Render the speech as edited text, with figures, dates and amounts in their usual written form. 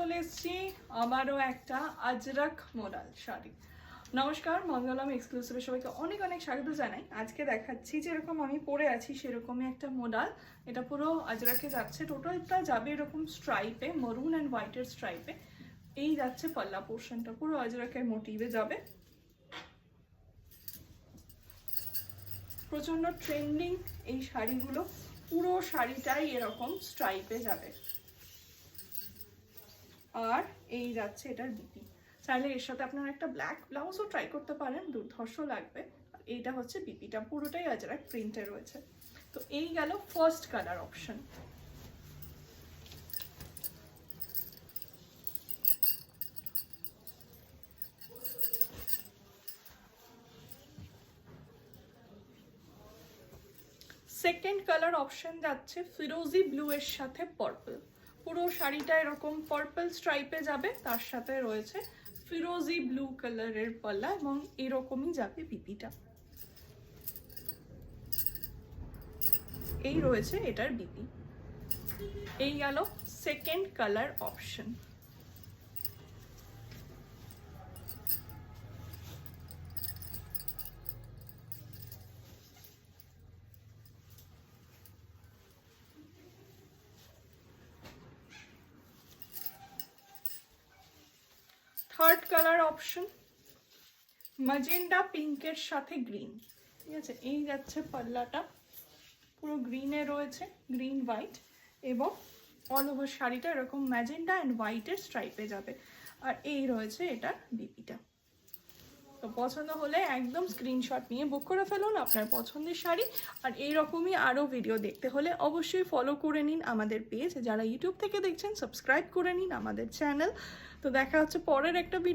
চলে এসেছি আবারও একটা আজরাক মোডাল শাড়ি। নমস্কার, মঙ্গলম এক্সক্লুসিভে সবাইকে অনেক অনেক স্বাগত জানাই। আজকে দেখাচ্ছি যেরকম আমি পরে আছি সেরকমই একটা মোডাল। এটা পুরো আজরাকে যাচ্ছে, টোটালটা যাবে এরকম স্ট্রাইপে, মরুন অ্যান্ড হোয়াইটের স্ট্রাইপে। এই যাচ্ছে পাল্লা পোর্শনটা, পুরো আজরাকের মোটিভে যাবে। প্রচন্ড ট্রেন্ডিং এই শাড়িগুলো, পুরো শাড়িটাই এরকম স্ট্রাইপে যাবে। আর এই যাচ্ছে এটার বিপি। চাইলে এর সাথে আপনারা একটা ব্ল্যাক ব্লাউজও ট্রাই করতে পারেন, দুর্ধর্ষ লাগবে। এইটা হচ্ছে বিপিটা, পুরোটাই আজরাক প্রিন্টে রয়েছে। তো এই গেল first colour option. Second colour option যাচ্ছে ফিরোজি ব্লু এর সাথে পার্পল। পুরো শাড়িটা এরকম পার্পল স্ট্রাইপে যাবে, তার সাথে রয়েছে ফিরোজি ব্লু কালারের পাল্লা এবং এরকমই যাবে বিপিটা। এই রয়েছে এটার বিপি। এই গেল second colour option. Third colour option magenta পিঙ্কের সাথে গ্রিন। ঠিক আছে, এই যাচ্ছে পাল্লাটা, পুরো গ্রিনে রয়েছে, গ্রিন হোয়াইট, এবং অল ওভার শাড়িটা এরকম ম্যাজেন্ডা অ্যান্ড হোয়াইটের স্ট্রাইপে যাবে। আর এই রয়েছে এটার বিপিটা। তো পছন্দ হলে একদম স্ক্রিনশট নিয়ে বুক করে ফেলুন আপনার পছন্দের শাড়ি। আর এইরকমই আরও ভিডিও দেখতে হলে অবশ্যই ফলো করে নিন আমাদের পেজ। যারা ইউটিউব থেকে দেখছেন সাবস্ক্রাইব করে নিন আমাদের চ্যানেল। তো দেখা হচ্ছে পরের একটা ভিডিও।